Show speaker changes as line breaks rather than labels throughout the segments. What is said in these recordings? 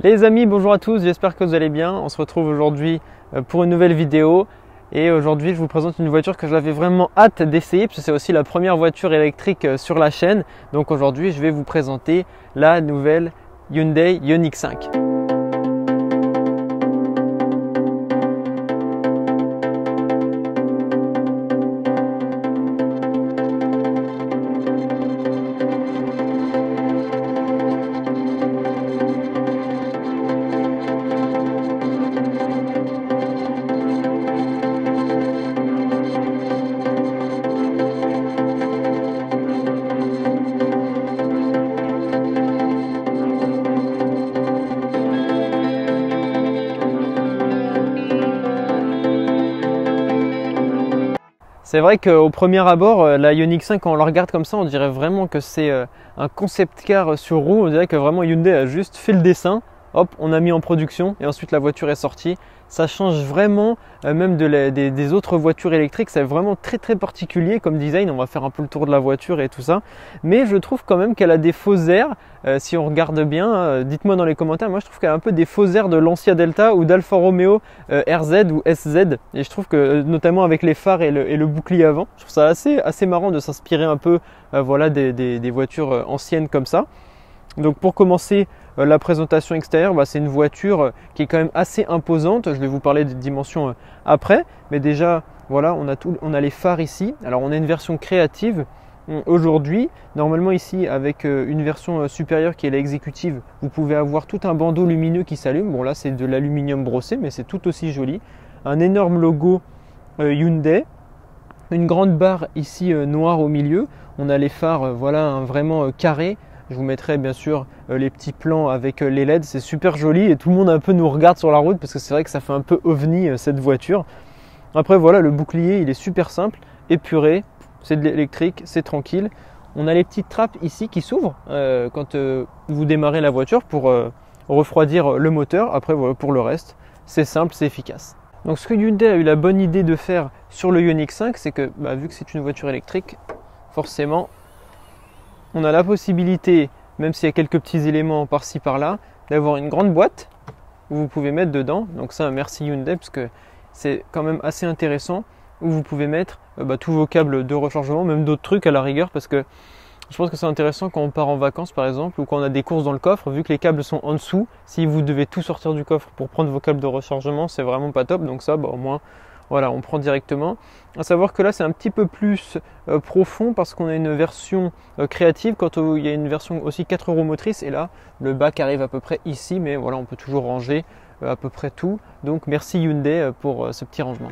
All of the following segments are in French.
Les amis, bonjour à tous, j'espère que vous allez bien. On se retrouve aujourd'hui pour une nouvelle vidéo. Et aujourd'hui, je vous présente une voiture que j'avais vraiment hâte d'essayer, parce que c'est aussi la première voiture électrique sur la chaîne. Donc aujourd'hui, je vais vous présenter la nouvelle Hyundai Ioniq 5. C'est vrai qu'au premier abord, la Ioniq 5, quand on la regarde comme ça, on dirait vraiment que c'est un concept car sur roue. On dirait que vraiment Hyundai a juste fait le dessin, hop, on a mis en production et ensuite la voiture est sortie. Ça change vraiment même des autres voitures électriques. C'est vraiment très particulier comme design. On va faire un peu le tour de la voiture et tout ça. Mais je trouve quand même qu'elle a des faux airs. Si on regarde bien, dites-moi dans les commentaires. Moi, je trouve qu'elle a un peu des faux airs de Lancia Delta ou d'Alfa Romeo RZ ou SZ. Et je trouve que notamment avec les phares et le bouclier avant, je trouve ça assez marrant de s'inspirer un peu voilà, des voitures anciennes comme ça. Donc pour commencer la présentation extérieure, c'est une voiture qui est quand même assez imposante. Je vais vous parler des dimensions après. Mais déjà, voilà, on a les phares ici. Alors on a une version créative aujourd'hui. Normalement ici, avec une version supérieure qui est l'exécutive, vous pouvez avoir tout un bandeau lumineux qui s'allume. Bon là c'est de l'aluminium brossé, mais c'est tout aussi joli. Un énorme logo Hyundai. Une grande barre ici noire au milieu. On a les phares voilà, vraiment carrés. Je vous mettrai bien sûr les petits plans avec les LED, c'est super joli et tout le monde un peu nous regarde sur la route parce que c'est vrai que ça fait un peu ovni cette voiture. Après voilà, le bouclier il est super simple, épuré, c'est de l'électrique, c'est tranquille. On a les petites trappes ici qui s'ouvrent quand vous démarrez la voiture pour refroidir le moteur. Après voilà, pour le reste, c'est simple, c'est efficace. Donc ce que Hyundai a eu la bonne idée de faire sur le Ioniq 5, c'est que vu que c'est une voiture électrique, forcément on a la possibilité, même s'il y a quelques petits éléments par-ci par-là, d'avoir une grande boîte où vous pouvez mettre dedans. Donc ça, merci Hyundai, parce que c'est quand même assez intéressant, où vous pouvez mettre tous vos câbles de rechargement, même d'autres trucs à la rigueur, parce que je pense que c'est intéressant quand on part en vacances par exemple, ou quand on a des courses dans le coffre, vu que les câbles sont en dessous, si vous devez tout sortir du coffre pour prendre vos câbles de rechargement, c'est vraiment pas top. Donc ça, au moins, voilà, on prend directement. À savoir que là, c'est un petit peu plus profond parce qu'on a une version créative. Quand il y a une version aussi 4 roues motrices, et là, le bac arrive à peu près ici, mais voilà, on peut toujours ranger à peu près tout. Donc merci Hyundai pour ce petit rangement.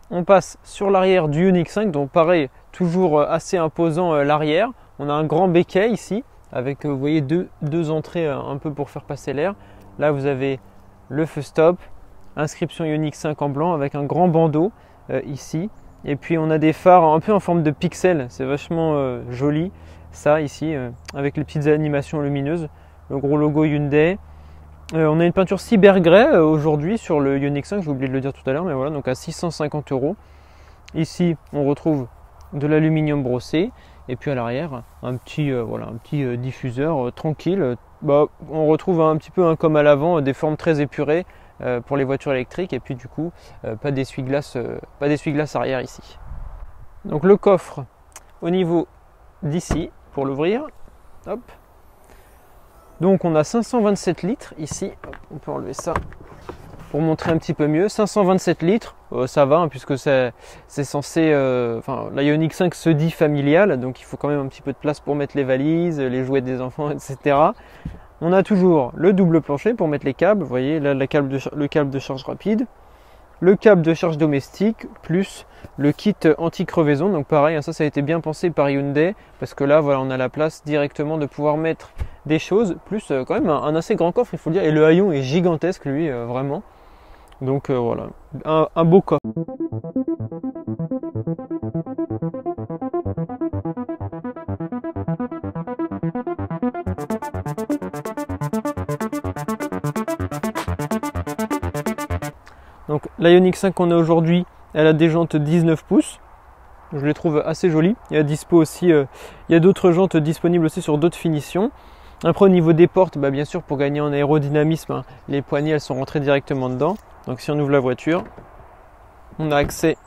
On passe sur l'arrière du Ioniq 5, donc pareil, toujours assez imposant l'arrière. On a un grand béquet ici, avec vous voyez deux entrées un peu pour faire passer l'air. Là vous avez le feu stop, inscription Ioniq 5 en blanc avec un grand bandeau ici. Et puis on a des phares un peu en forme de pixels, c'est vachement joli. Ça ici, avec les petites animations lumineuses, le gros logo Hyundai. On a une peinture Cyber Grey aujourd'hui sur le Ioniq 5, j'ai oublié de le dire tout à l'heure, mais voilà, donc à 650 €. Ici, on retrouve de l'aluminium brossé, et puis à l'arrière, un petit diffuseur tranquille. On retrouve un petit peu comme à l'avant, des formes très épurées pour les voitures électriques, et puis du coup, pas d'essuie-glace arrière ici. Donc le coffre au niveau d'ici, pour l'ouvrir, hop. Donc on a 527 litres ici, on peut enlever ça pour montrer un petit peu mieux. 527 litres, ça va hein, puisque c'est censé, la Ioniq 5 se dit familiale, donc il faut quand même un petit peu de place pour mettre les valises, les jouets des enfants, etc. On a toujours le double plancher pour mettre les câbles, vous voyez là le câble de charge rapide, le câble de charge domestique, plus le kit anti-crevaison. Donc pareil, ça a été bien pensé par Hyundai, parce que là voilà, on a la place directement de pouvoir mettre des choses, plus quand même un assez grand coffre il faut le dire, et le haillon est gigantesque lui, vraiment. Donc voilà, un beau coffre. Donc la Ioniq 5 qu'on a aujourd'hui, elle a des jantes 19 pouces. Je les trouve assez jolies. Il y a dispo aussi, il y a d'autres jantes disponibles aussi sur d'autres finitions. Après au niveau des portes, bien sûr pour gagner en aérodynamisme, hein, les poignées elles sont rentrées directement dedans. Donc si on ouvre la voiture, on a accès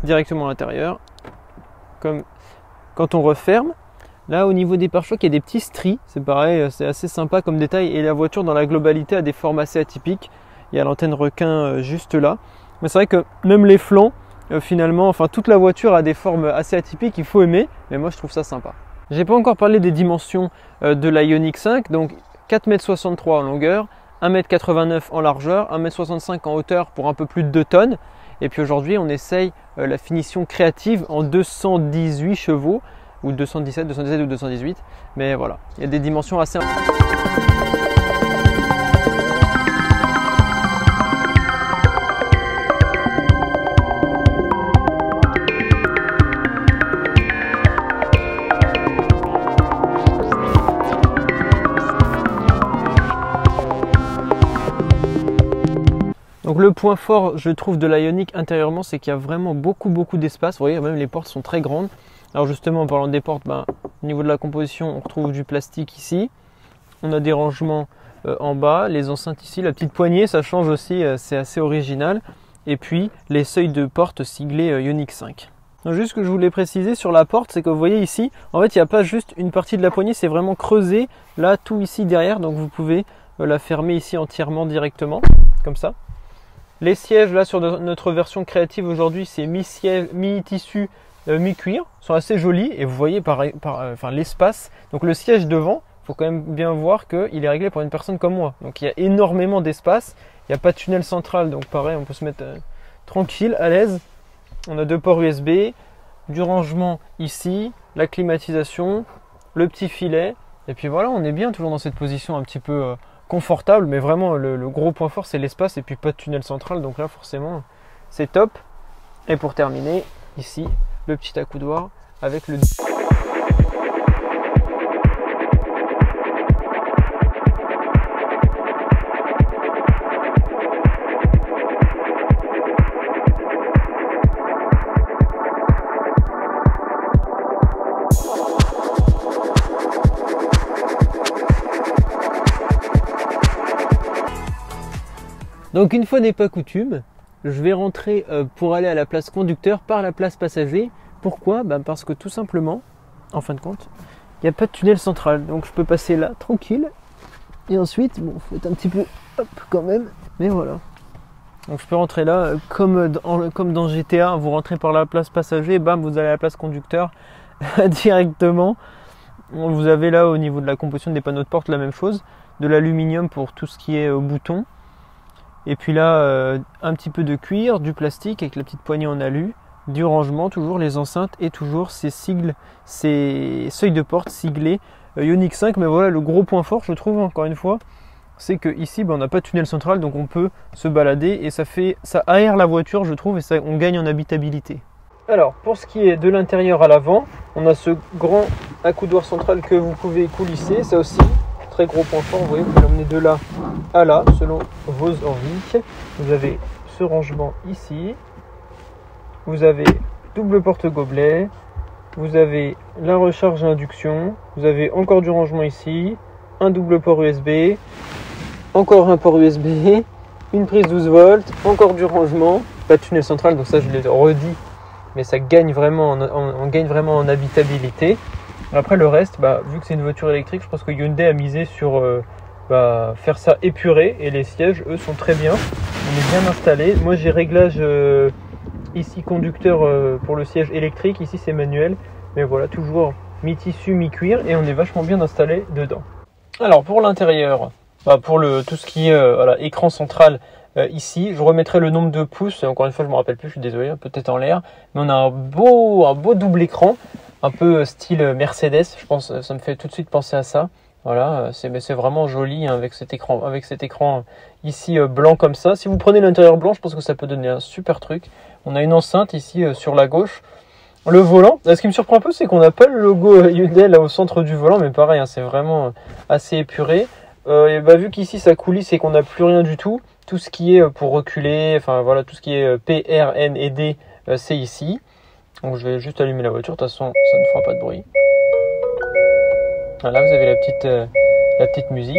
directement à l'intérieur. Comme quand on referme, là au niveau des pare-chocs il y a des petits stries, c'est pareil, c'est assez sympa comme détail. Et la voiture dans la globalité a des formes assez atypiques. Il y a l'antenne requin juste là. Mais c'est vrai que même les flancs, finalement, enfin toute la voiture a des formes assez atypiques, il faut aimer, mais moi je trouve ça sympa. J'ai pas encore parlé des dimensions de la Ioniq 5, donc 4,63 m en longueur, 1,89 m en largeur, 1,65 m en hauteur pour un peu plus de 2 tonnes. Et puis aujourd'hui on essaye la finition créative en 218 chevaux, ou 217 ou 218, mais voilà, il y a des dimensions assez importantes. Donc le point fort, je trouve, de la Ioniq intérieurement, c'est qu'il y a vraiment beaucoup d'espace. Vous voyez, même les portes sont très grandes. Alors justement, en parlant des portes, au niveau de la composition, on retrouve du plastique ici. On a des rangements en bas, les enceintes ici, la petite poignée, ça change aussi, c'est assez original. Et puis les seuils de porte siglés Ioniq 5. Donc, juste ce que je voulais préciser sur la porte, c'est que vous voyez ici, en fait, il n'y a pas juste une partie de la poignée, c'est vraiment creusé, là, tout ici derrière. Donc vous pouvez la fermer ici entièrement directement, comme ça. Les sièges là sur notre version créative aujourd'hui, c'est mi-tissu, mi-cuir, sont assez jolis et vous voyez l'espace. Donc le siège devant, il faut quand même bien voir qu'il est réglé pour une personne comme moi. Donc il y a énormément d'espace, il n'y a pas de tunnel central, donc pareil on peut se mettre tranquille, à l'aise. On a 2 ports USB, du rangement ici, la climatisation, le petit filet et puis voilà, on est bien toujours dans cette position un petit peu confortable, mais vraiment le gros point fort c'est l'espace et puis pas de tunnel central, donc là forcément c'est top. Et pour terminer, ici le petit accoudoir avec le... Donc une fois n'est pas coutume, je vais rentrer pour aller à la place conducteur par la place passager. Pourquoi ? Parce que tout simplement, en fin de compte, il n'y a pas de tunnel central. Donc je peux passer là tranquille. Et ensuite, bon, faut être un petit peu hop quand même, mais voilà. Donc je peux rentrer là comme dans GTA, vous rentrez par la place passager, bam, vous allez à la place conducteur directement. Vous avez là au niveau de la composition des panneaux de porte la même chose, de l'aluminium pour tout ce qui est bouton. Et puis là, un petit peu de cuir, du plastique avec la petite poignée en alu, du rangement, toujours les enceintes et toujours ces sigles, ces seuils de porte siglés Ioniq 5. Mais voilà, le gros point fort, je trouve, encore une fois, c'est que ici, on n'a pas de tunnel central, donc on peut se balader et ça aère la voiture, je trouve, et on gagne en habitabilité. Alors, pour ce qui est de l'intérieur à l'avant, on a ce grand accoudoir central que vous pouvez coulisser, ça aussi. Très gros point fort, vous voyez, vous pouvez l'emmener de là à là selon vos envies. Vous avez ce rangement ici, vous avez double porte-gobelet, vous avez la recharge induction, vous avez encore du rangement ici, un double port USB, encore un port USB, une prise 12 volts, encore du rangement, pas de tunnel central, donc ça je l'ai redit, mais ça gagne vraiment on gagne vraiment en habitabilité. Après le reste, vu que c'est une voiture électrique, je pense que Hyundai a misé sur faire ça épuré et les sièges, eux, sont très bien. On est bien installé. Moi, j'ai réglage ici conducteur pour le siège électrique. Ici, c'est manuel. Mais voilà, toujours mi-tissu, mi-cuir et on est vachement bien installé dedans. Alors, pour l'intérieur, pour tout ce qui est écran central, ici, je remettrai le nombre de pouces. Encore une fois, je ne me rappelle plus, je suis désolé, peut-être en l'air. Mais on a un beau double écran. Un peu style Mercedes, je pense, ça me fait tout de suite penser à ça. Voilà, c'est vraiment joli hein, avec cet écran ici blanc comme ça. Si vous prenez l'intérieur blanc, je pense que ça peut donner un super truc. On a une enceinte ici sur la gauche. Le volant, ce qui me surprend un peu, c'est qu'on n'a pas le logo Hyundai là au centre du volant, mais pareil, hein, c'est vraiment assez épuré. Vu qu'ici ça coulisse et qu'on n'a plus rien du tout tout ce qui est pour reculer, enfin voilà, tout ce qui est P, R, N et D, c'est ici. Donc je vais juste allumer la voiture, de toute façon ça ne fera pas de bruit. Voilà, vous avez la petite musique.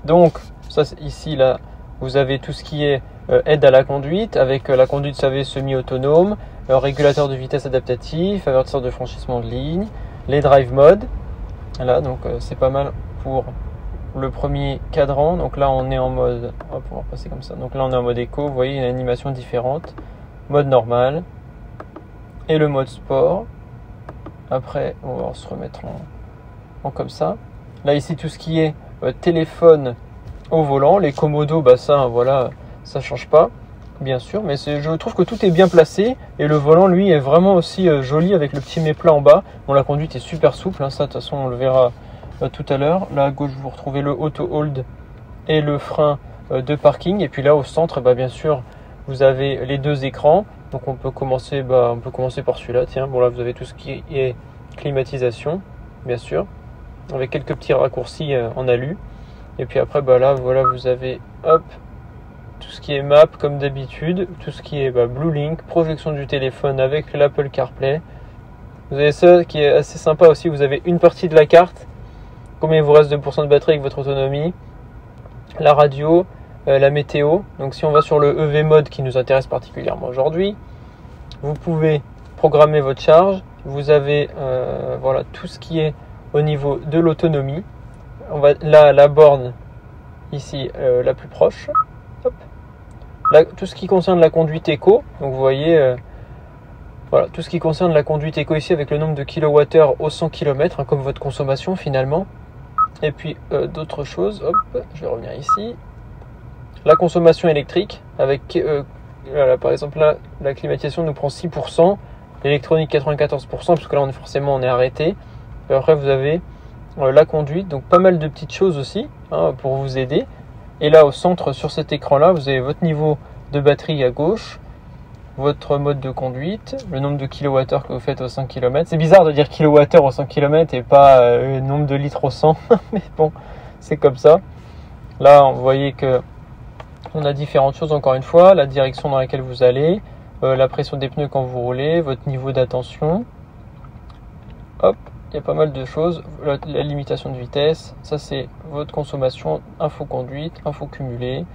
Donc ça ici là, vous avez tout ce qui est aide à la conduite, avec la conduite, vous savez, semi-autonome, régulateur de vitesse adaptatif, avertisseur de franchissement de ligne, les drive modes. Voilà, donc c'est pas mal pour le premier cadran. Donc là on est en mode, on va pouvoir passer comme ça. Donc là on est en mode éco, vous voyez une animation différente, mode normal et le mode sport. Après on va se remettre en comme ça. Là ici tout ce qui est téléphone au volant, les commodos, bah ça voilà, ça change pas bien sûr, mais je trouve que tout est bien placé et le volant lui est vraiment aussi joli avec le petit méplat en bas. Bon, la conduite est super souple, hein, ça de toute façon on le verra tout à l'heure. Là à gauche vous retrouvez le auto hold et le frein de parking, et puis là au centre bien sûr vous avez les deux écrans. Donc on peut commencer par celui-là. Tiens, bon là vous avez tout ce qui est climatisation bien sûr, avec quelques petits raccourcis en alu. Et puis après là voilà, vous avez hop tout ce qui est map comme d'habitude, tout ce qui est Blue Link, projection du téléphone avec l'Apple CarPlay. Vous avez ça qui est assez sympa aussi, vous avez une partie de la carte, combien il vous reste de pourcents de batterie avec votre autonomie, la radio, la météo. Donc si on va sur le EV mode qui nous intéresse particulièrement aujourd'hui, vous pouvez programmer votre charge. Vous avez voilà tout ce qui est au niveau de l'autonomie. On va là la borne ici la plus proche. Hop. Là, tout ce qui concerne la conduite éco, donc vous voyez voilà tout ce qui concerne la conduite éco ici avec le nombre de kilowattheures au 100 km, comme votre consommation finalement. Et puis d'autres choses, hop, je vais revenir ici. La consommation électrique avec voilà, par exemple là la climatisation nous prend 6%, l'électronique 94%, parce que là on est arrêté. Et après vous avez la conduite, donc pas mal de petites choses aussi pour vous aider. Et là au centre sur cet écran là vous avez votre niveau de batterie à gauche, votre mode de conduite, le nombre de kilowattheures que vous faites au 100 km. C'est bizarre de dire kilowattheures au 100 km et pas le nombre de litres au 100, mais bon, c'est comme ça. Là vous voyez que on a différentes choses, encore une fois, la direction dans laquelle vous allez, la pression des pneus quand vous roulez, votre niveau d'attention. Hop, il y a pas mal de choses, la limitation de vitesse, ça c'est votre consommation, info conduite, info cumulée.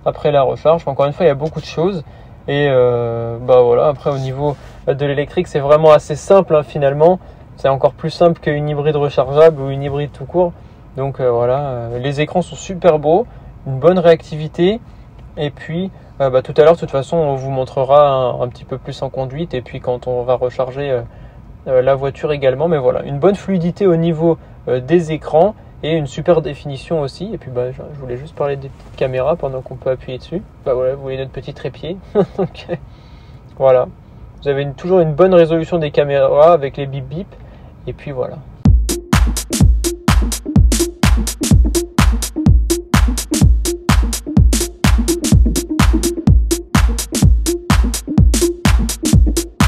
Après la recharge, encore une fois il y a beaucoup de choses. Et voilà, après au niveau de l'électrique c'est vraiment assez simple finalement. C'est encore plus simple qu'une hybride rechargeable ou une hybride tout court. Donc voilà, les écrans sont super beaux, une bonne réactivité. Et puis tout à l'heure de toute façon on vous montrera un petit peu plus en conduite. Et puis quand on va recharger la voiture également. Mais voilà, une bonne fluidité au niveau des écrans. Et une super définition aussi. Et puis je voulais juste parler des petites caméras pendant qu'on peut appuyer dessus. Voilà, vous voyez notre petit trépied. Donc voilà, vous avez toujours une bonne résolution des caméras avec les bip bip. Et puis voilà.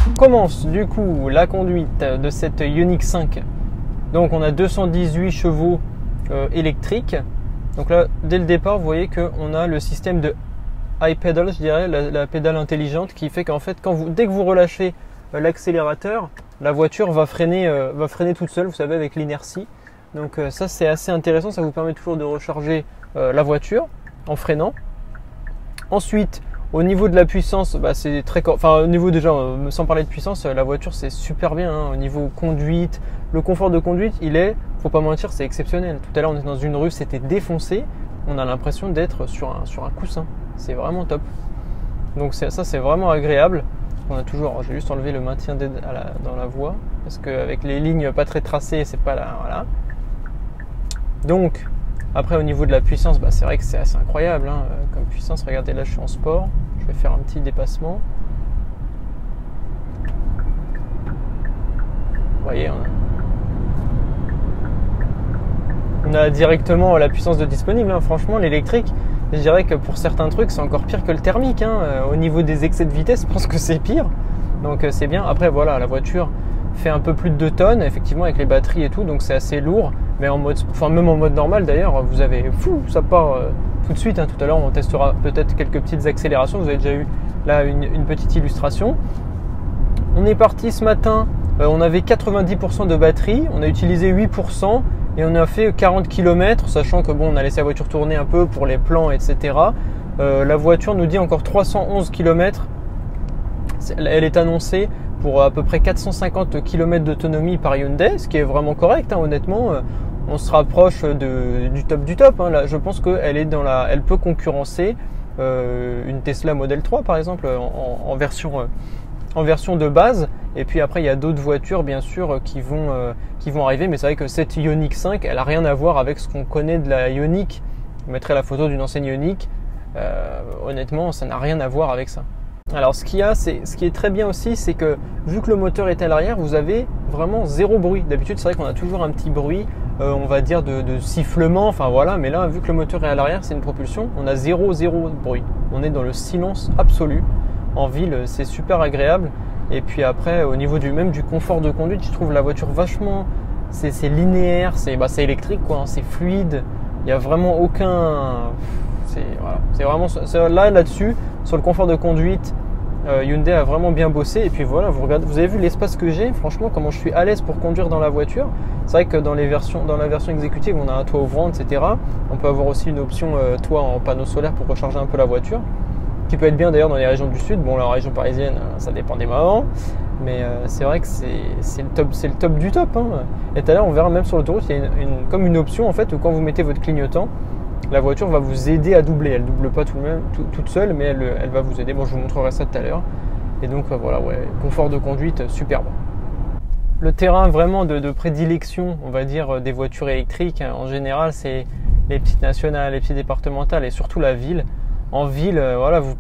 On commence du coup la conduite de cette Ioniq 5. Donc on a 218 chevaux électriques. Donc là dès le départ vous voyez qu'on a le système de iPedal, je dirais, la pédale intelligente, qui fait qu'en fait dès que vous relâchez l'accélérateur, la voiture va freiner toute seule, vous savez, avec l'inertie. Donc ça c'est assez intéressant, ça vous permet toujours de recharger la voiture en freinant. Ensuite au niveau de la puissance, c'est très, au niveau déjà, sans parler de puissance, la voiture c'est super bien, au niveau conduite, le confort de conduite, faut pas mentir, c'est exceptionnel. Tout à l'heure on était dans une rue, c'était défoncé, on a l'impression d'être sur un coussin, c'est vraiment top. Donc ça c'est vraiment agréable. J'ai juste enlevé le maintien d'aide dans la voie, parce qu'avec les lignes pas très tracées, c'est pas là, voilà. Donc après au niveau de la puissance, c'est vrai que c'est assez incroyable comme puissance. Regardez, là je suis en sport, je vais faire un petit dépassement. Vous voyez, on a directement la puissance de disponible. Franchement l'électrique, je dirais que pour certains trucs c'est encore pire que le thermique. Au niveau des excès de vitesse, je pense que c'est pire. Donc c'est bien. Après voilà, la voiture fait un peu plus de 2 tonnes effectivement avec les batteries et tout, donc c'est assez lourd. Mais même en mode normal d'ailleurs, vous avez ça part tout de suite. Tout à l'heure, on testera peut-être quelques petites accélérations. Vous avez déjà eu là une petite illustration. On est parti ce matin, on avait 90% de batterie, on a utilisé 8% et on a fait 40 km, sachant que bon, on a laissé la voiture tourner un peu pour les plans, etc. La voiture nous dit encore 311 km. Elle est annoncée pour à peu près 450 km d'autonomie par Hyundai, ce qui est vraiment correct, honnêtement. On se rapproche du top du top. Là, je pense qu'elle est elle peut concurrencer une Tesla Model 3 par exemple en version de base. Et puis après, il y a d'autres voitures bien sûr qui vont arriver. Mais c'est vrai que cette Ioniq 5, elle n'a rien à voir avec ce qu'on connaît de la Ioniq. Je mettrai la photo d'une ancienne Ioniq. Honnêtement, ça n'a rien à voir avec ça. Alors ce qui est très bien aussi, c'est que vu que le moteur est à l'arrière, vous avez vraiment zéro bruit. D'habitude, c'est vrai qu'on a toujours un petit bruit, on va dire de sifflement, enfin voilà. Mais là, vu que le moteur est à l'arrière, c'est une propulsion, on a zéro bruit. On est dans le silence absolu. En ville, c'est super agréable. Et puis après, au niveau même du confort de conduite, je trouve la voiture vachement, c'est linéaire, c'est électrique quoi, c'est fluide. Il n'y a vraiment aucun, c'est vraiment là-dessus. Sur le confort de conduite, Hyundai a vraiment bien bossé. Et puis voilà, vous avez vu l'espace que j'ai, franchement, comment je suis à l'aise pour conduire dans la voiture. C'est vrai que dans la version exécutive, on a un toit ouvrant, etc. On peut avoir aussi une option toit en panneau solaire pour recharger un peu la voiture, qui peut être bien d'ailleurs dans les régions du sud. Bon, la région parisienne, ça dépend des moments. Mais c'est vrai que c'est le top du top. Et tout à l'heure, on verra même sur l'autoroute, il y a comme une option en fait où quand vous mettez votre clignotant, la voiture va vous aider à doubler. Elle ne double pas toute seule, mais elle va vous aider. Bon, je vous montrerai ça tout à l'heure. Et donc voilà, confort de conduite superbe. Le terrain vraiment de prédilection, on va dire, des voitures électriques, en général, c'est les petites nationales, les petites départementales et surtout la ville. En ville, voilà, vous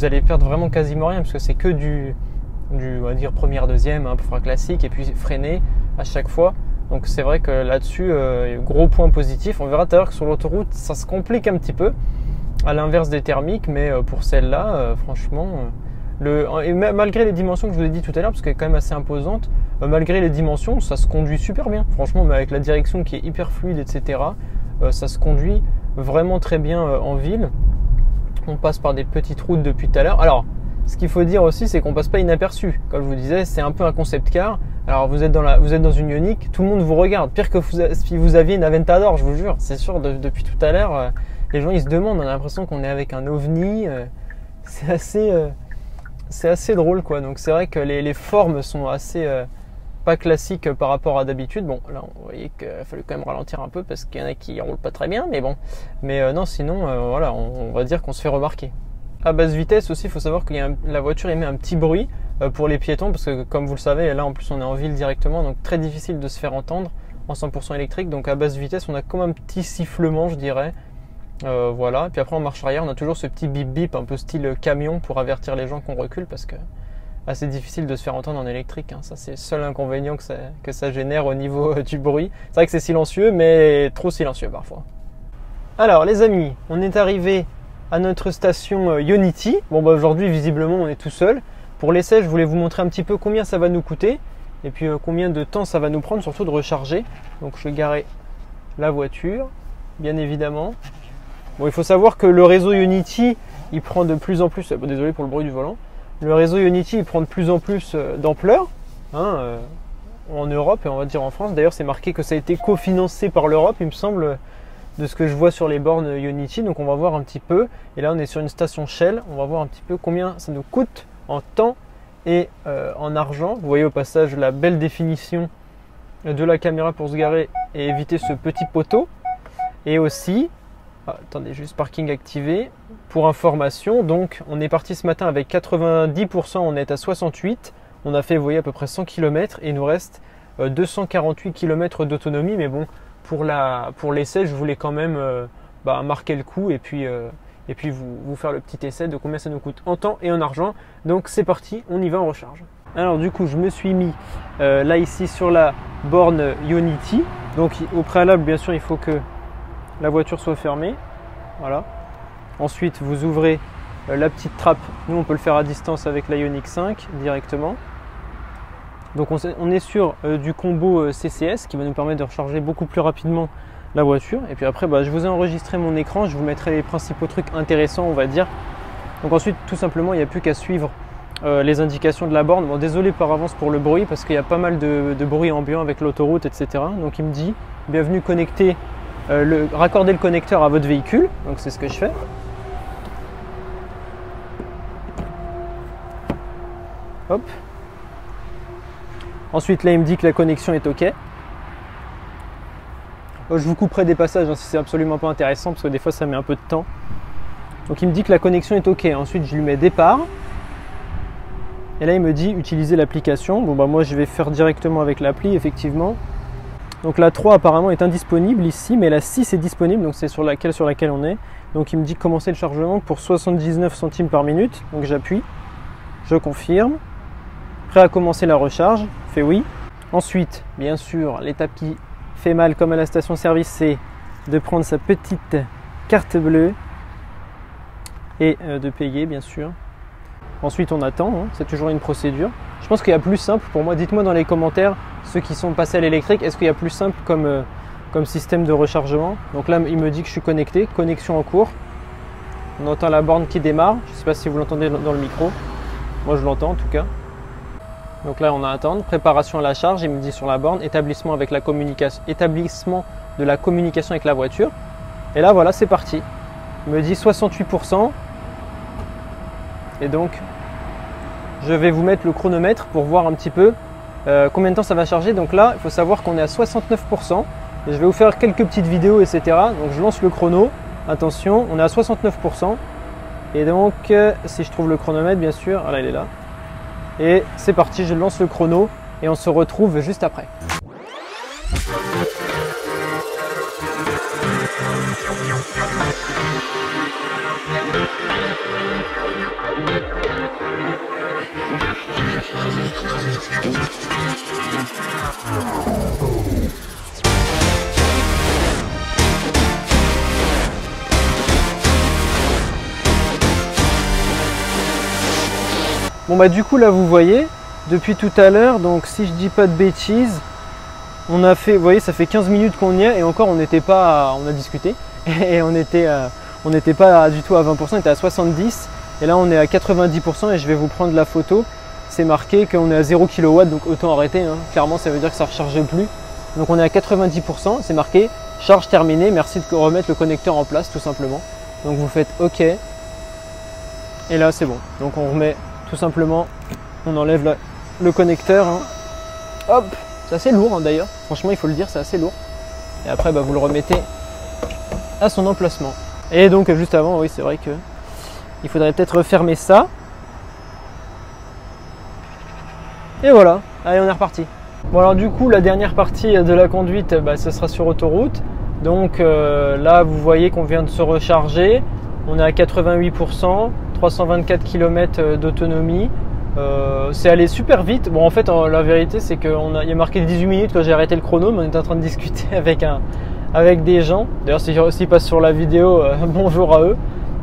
allez perdre vraiment quasiment rien parce que c'est que du on va dire première, deuxième, un peu classique et puis freiner à chaque fois. Donc c'est vrai que là-dessus, gros point positif. On verra tout à l'heure que sur l'autoroute, ça se complique un petit peu, à l'inverse des thermiques, mais pour celle-là, franchement, malgré les dimensions que je vous ai dit tout à l'heure, parce qu'elle est quand même assez imposante, malgré les dimensions, ça se conduit super bien. Franchement, mais avec la direction qui est hyper fluide, etc., ça se conduit vraiment très bien en ville. On passe par des petites routes depuis tout à l'heure. Alors, ce qu'il faut dire aussi, c'est qu'on passe pas inaperçu. Comme je vous disais, c'est un peu un concept car. Alors vous êtes dans une Ioniq, tout le monde vous regarde. Pire que si vous aviez une Aventador, je vous jure. C'est sûr, depuis tout à l'heure, les gens ils se demandent. On a l'impression qu'on est avec un ovni. C'est assez drôle quoi. Donc c'est vrai que les formes sont assez pas classiques par rapport à d'habitude. Bon, là vous voyez qu'il a fallu quand même ralentir un peu parce qu'il y en a qui roulent pas très bien. Mais bon, non, sinon voilà, on va dire qu'on se fait remarquer. À basse vitesse aussi, il faut savoir que la voiture émet un petit bruit pour les piétons parce que comme vous le savez, là en plus on est en ville directement, donc très difficile de se faire entendre en 100% électrique. Donc à basse vitesse, on a comme un petit sifflement, je dirais. Voilà. Puis après en marche arrière, on a toujours ce petit bip bip un peu style camion pour avertir les gens qu'on recule parce que assez difficile de se faire entendre en électrique. Ça c'est le seul inconvénient que ça génère au niveau du bruit. C'est vrai que c'est silencieux, mais trop silencieux parfois. Alors les amis, on est arrivé à notre station Ionity. Bon aujourd'hui visiblement on est tout seul. Pour l'essai je voulais vous montrer un petit peu combien ça va nous coûter et puis combien de temps ça va nous prendre surtout de recharger. Donc je vais garer la voiture bien évidemment. Bon, il faut savoir que le réseau Ionity il prend de plus en plus, désolé pour le bruit du volant, le réseau Ionity il prend de plus en plus d'ampleur en Europe et on va dire en France. D'ailleurs c'est marqué que ça a été cofinancé par l'Europe il me semble, de ce que je vois sur les bornes Ionity. Donc on va voir un petit peu, et là on est sur une station Shell, on va voir un petit peu combien ça nous coûte en temps et en argent. Vous voyez au passage la belle définition de la caméra pour se garer et éviter ce petit poteau. Et aussi, attendez, juste parking activé, pour information, donc on est parti ce matin avec 90%, on est à 68, on a fait, vous voyez, à peu près 100 km et il nous reste 248 km d'autonomie, mais bon, pour l'essai, je voulais quand même marquer le coup et puis vous faire le petit essai de combien ça nous coûte en temps et en argent. Donc c'est parti, on y va en recharge. Alors du coup, je me suis mis là ici sur la borne Ionity. Donc au préalable, bien sûr, il faut que la voiture soit fermée. Voilà. Ensuite, vous ouvrez la petite trappe. Nous, on peut le faire à distance avec la Ioniq 5 directement. Donc on est sur du combo CCS qui va nous permettre de recharger beaucoup plus rapidement la voiture. Et puis après, je vous ai enregistré mon écran, je vous mettrai les principaux trucs intéressants, on va dire. Donc ensuite, tout simplement, il n'y a plus qu'à suivre les indications de la borne. Bon, désolé par avance pour le bruit, parce qu'il y a pas mal de bruit ambiant avec l'autoroute, etc. Donc il me dit, bienvenue connecter, raccorder le connecteur à votre véhicule. Donc c'est ce que je fais. Hop. Ensuite, là, il me dit que la connexion est OK. Je vous couperai des passages si c'est absolument pas intéressant, parce que des fois, ça met un peu de temps. Donc, il me dit que la connexion est OK. Ensuite, je lui mets départ. Et là, il me dit utiliser l'application. Bon, moi, je vais faire directement avec l'appli, effectivement. Donc, la 3 apparemment est indisponible ici, mais la 6 est disponible. Donc, c'est sur laquelle on est. Donc, il me dit commencer le chargement pour 79 centimes par minute. Donc, j'appuie. Je confirme. Prêt à commencer la recharge, fait oui. Ensuite, bien sûr, l'étape qui fait mal comme à la station-service, c'est de prendre sa petite carte bleue et de payer, bien sûr. Ensuite, on attend, hein, c'est toujours une procédure. Je pense qu'il y a plus simple pour moi. Dites-moi dans les commentaires, ceux qui sont passés à l'électrique, est-ce qu'il y a plus simple comme système de rechargement? Donc là, il me dit que je suis connecté, connexion en cours. On entend la borne qui démarre. Je ne sais pas si vous l'entendez dans le micro. Moi, je l'entends en tout cas. Donc là, on a à attendre. Préparation à la charge, il me dit sur la borne, établissement de la communication avec la voiture. Et là, voilà, c'est parti. Il me dit 68%. Et donc, je vais vous mettre le chronomètre pour voir un petit peu combien de temps ça va charger. Donc là, il faut savoir qu'on est à 69%. Et je vais vous faire quelques petites vidéos, etc. Donc je lance le chrono. Attention, on est à 69%. Et donc, si je trouve le chronomètre, bien sûr, voilà, il est là. Et c'est parti, je lance le chrono et on se retrouve juste après. Bon du coup là vous voyez, depuis tout à l'heure, donc si je dis pas de bêtises, on a fait, vous voyez ça fait 15 minutes qu'on y est et encore on a discuté et on n'était pas du tout à 20%, on était à 70% et là on est à 90% et je vais vous prendre la photo. C'est marqué qu'on est à 0 kW donc autant arrêter, hein. Clairement ça veut dire que ça ne recharge plus. Donc on est à 90%, c'est marqué charge terminée, merci de remettre le connecteur en place tout simplement. Donc vous faites OK et là c'est bon, donc on remet tout simplement, on enlève le connecteur, hein. Hop, c'est assez lourd hein, d'ailleurs, franchement il faut le dire, c'est assez lourd. Et après vous le remettez à son emplacement. Et donc juste avant, oui c'est vrai que il faudrait peut-être refermer ça. Et voilà, allez on est reparti. Bon alors du coup la dernière partie de la conduite, ce sera sur autoroute. Donc là vous voyez qu'on vient de se recharger, on est à 88%. 324 km d'autonomie, c'est allé super vite. Bon en fait la vérité c'est qu'il y a marqué 18 minutes quand j'ai arrêté le chrono, mais on était en train de discuter avec des gens. D'ailleurs s'ils passent sur la vidéo, bonjour à eux.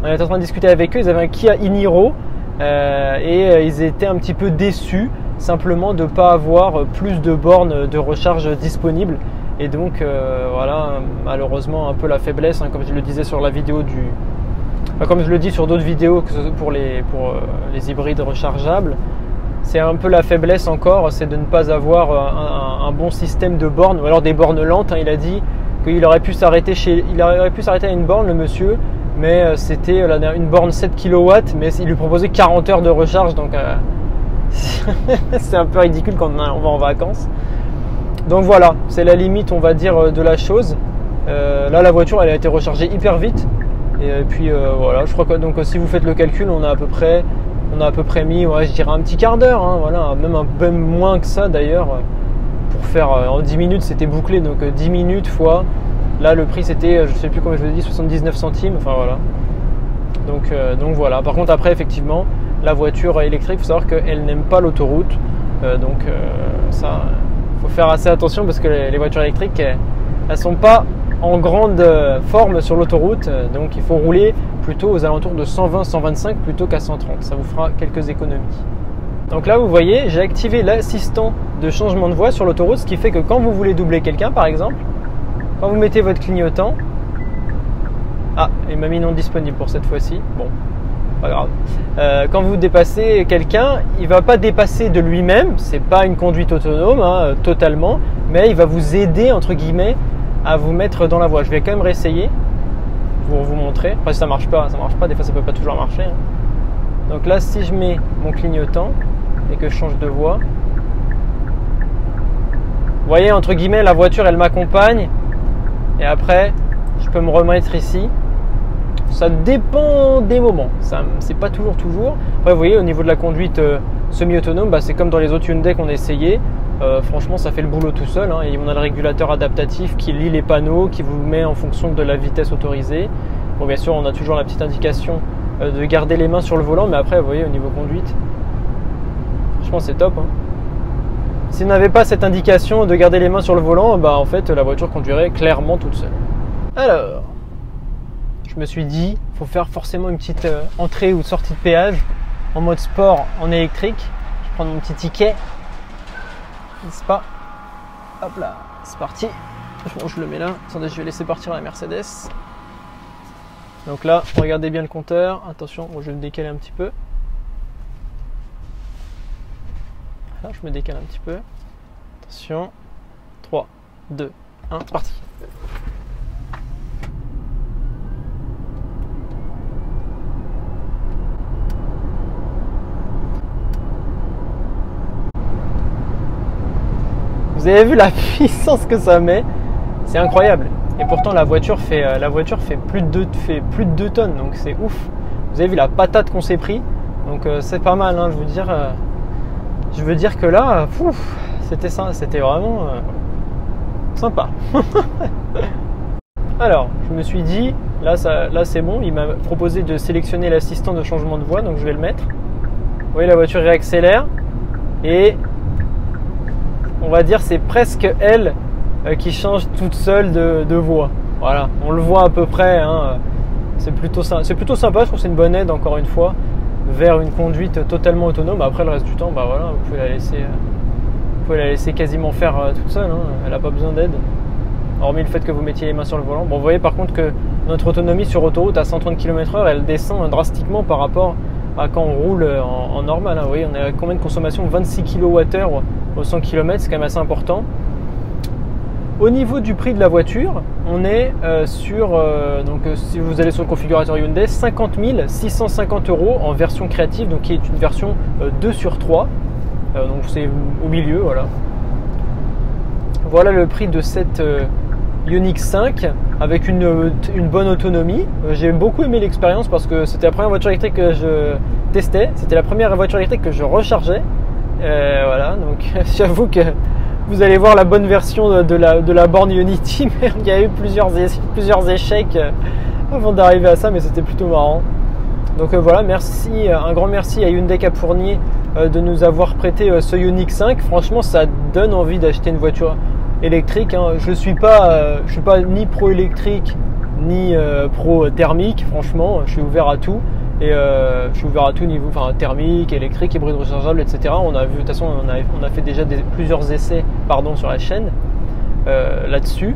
On était en train de discuter avec eux, ils avaient un Kia e-Niro et ils étaient un petit peu déçus simplement de ne pas avoir plus de bornes de recharge disponibles. Et donc voilà, malheureusement un peu la faiblesse, hein, comme je le disais sur la vidéo comme je le dis sur d'autres vidéos pour les hybrides rechargeables, c'est un peu la faiblesse encore, c'est de ne pas avoir un bon système de bornes, ou alors des bornes lentes. Hein. Il a dit qu'il aurait pu s'arrêter à une borne, le monsieur, mais c'était une borne 7 kW, mais il lui proposait 40 heures de recharge, donc c'est un peu ridicule quand on va en vacances. Donc voilà, c'est la limite, on va dire, de la chose. Là, la voiture, elle a été rechargée hyper vite. Et puis voilà, je crois que donc si vous faites le calcul, on a à peu près mis, ouais, je dirais un petit quart d'heure, hein, voilà, même moins que ça d'ailleurs, pour faire en 10 minutes c'était bouclé, donc 10 minutes fois, là le prix c'était, je sais plus comment je vous ai dit, 79 centimes, enfin voilà. Donc voilà, par contre après effectivement, la voiture électrique, il faut savoir qu'elle n'aime pas l'autoroute, donc ça, faut faire assez attention parce que les voitures électriques, elles sont pas en grande forme sur l'autoroute, donc il faut rouler plutôt aux alentours de 120-125 plutôt qu'à 130, ça vous fera quelques économies. Donc là vous voyez, j'ai activé l'assistant de changement de voie sur l'autoroute, ce qui fait que quand vous voulez doubler quelqu'un par exemple, Quand vous mettez votre clignotant, ah, il m'a mis non disponible pour cette fois-ci. Bon, pas grave. Quand vous dépassez quelqu'un, il va pas dépasser de lui-même. C'est pas une conduite autonome, hein, totalement, mais il va vous aider entre guillemets à vous mettre dans la voie. Je vais quand même réessayer pour vous montrer. Après, si ça marche pas, ça marche pas. Des fois, ça peut pas toujours marcher. Hein. Donc là, si je mets mon clignotant et que je change de voie, vous voyez, entre guillemets, la voiture, elle m'accompagne. Et après, je peux me remettre ici. Ça dépend des moments. C'est pas toujours. Après, vous voyez, au niveau de la conduite semi-autonome, bah, c'est comme dans les autres Hyundai qu'on a essayé. Franchement, ça fait le boulot tout seul. Hein. Et on a le régulateur adaptatif qui lit les panneaux, qui vous met en fonction de la vitesse autorisée. Bon, bien sûr, on a toujours la petite indication de garder les mains sur le volant. Mais après, vous voyez, au niveau conduite, franchement, c'est top. Hein. Si on n'avait pas cette indication de garder les mains sur le volant, bah, en fait, la voiture conduirait clairement toute seule. Alors, je me suis dit, il faut faire forcément une petite entrée ou sortie de péage en mode sport en électrique. Je vais prendre mon petit ticket. N'est-ce pas? Hop là, c'est parti. Bon, je le mets là. Attendez, je vais laisser partir la Mercedes. Donc là, regardez bien le compteur. Attention, bon, je vais me décaler un petit peu. Là, je me décale un petit peu. Attention. 3, 2, 1, c'est parti. Vous avez vu la puissance que ça met? C'est incroyable. Et pourtant la voiture fait plus de 2 tonnes, donc c'est ouf. Vous avez vu la patate qu'on s'est pris, donc c'est pas mal, hein, je veux dire que là, c'était vraiment sympa. Alors, je me suis dit, là c'est bon, il m'a proposé de sélectionner l'assistant de changement de voie, donc je vais le mettre. Vous voyez, la voiture réaccélère et on va dire c'est presque elle qui change toute seule de voie. Voilà, on le voit à peu près. Hein. C'est plutôt sympa, je trouve que c'est une bonne aide encore une fois vers une conduite totalement autonome. Après le reste du temps, bah voilà, vous pouvez la laisser quasiment faire toute seule. Hein. Elle n'a pas besoin d'aide. Hormis le fait que vous mettiez les mains sur le volant. Bon, vous voyez par contre que notre autonomie sur autoroute à 130 km/h, elle descend drastiquement par rapport à quand on roule en normal. Hein. Vous voyez, on a combien de consommation? 26 kWh au 100 km, c'est quand même assez important. Au niveau du prix de la voiture, on est sur, si vous allez sur le configurateur Hyundai, 50 650 € en version créative, donc qui est une version 2/3, donc c'est au milieu, voilà. Voilà le prix de cette Ioniq 5 avec une bonne autonomie. J'ai beaucoup aimé l'expérience parce que c'était la première voiture électrique que je testais, c'était la première voiture électrique que je rechargeais. Voilà, donc j'avoue que vous allez voir la bonne version de la borne Ionity, mais il y a eu plusieurs échecs avant d'arriver à ça, mais c'était plutôt marrant. Donc voilà, un grand merci à Hyundai Cap Fournier de nous avoir prêté ce Ioniq 5. Franchement, ça donne envie d'acheter une voiture électrique. Hein. Je suis pas ni pro électrique ni pro thermique. Franchement, je suis ouvert à tout. Et je suis ouvert à tout niveau, enfin thermique, électrique, hybride rechargeable, etc. On a vu, de toute façon, on a fait déjà plusieurs essais, sur la chaîne là-dessus.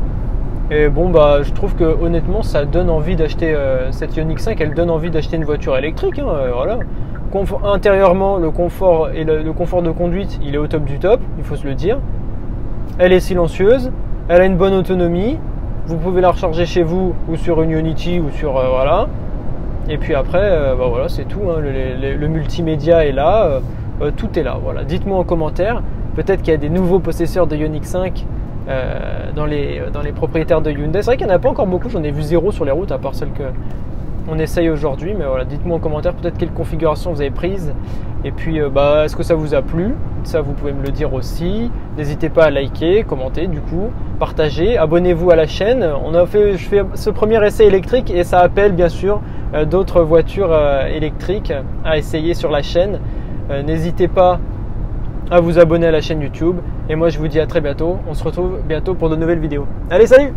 Et bon, bah, je trouve que honnêtement, ça donne envie d'acheter cette Ioniq 5. Elle donne envie d'acheter une voiture électrique. Hein, voilà. Intérieurement, le confort et le confort de conduite, il est au top du top. Il faut se le dire. Elle est silencieuse. Elle a une bonne autonomie. Vous pouvez la recharger chez vous ou sur une Ionity ou sur voilà. Et puis après, bah voilà, c'est tout. Hein. Le multimédia est là, tout est là. Voilà. Dites-moi en commentaire. Peut-être qu'il y a des nouveaux possesseurs de Ioniq 5 dans les propriétaires de Hyundai. C'est vrai qu'il n'y en a pas encore beaucoup. J'en ai vu 0 sur les routes, à part celle qu'on essaye aujourd'hui. Mais voilà, dites-moi en commentaire peut-être quelle configuration vous avez prise. Et puis, est-ce que ça vous a plu? Ça, vous pouvez me le dire aussi. N'hésitez pas à liker, commenter, du coup, partager. Abonnez-vous à la chaîne. Je fais ce premier essai électrique et ça appelle bien sûr d'autres voitures électriques à essayer sur la chaîne. N'hésitez pas à vous abonner à la chaîne YouTube et moi je vous dis à très bientôt. On se retrouve bientôt pour de nouvelles vidéos. Allez, salut!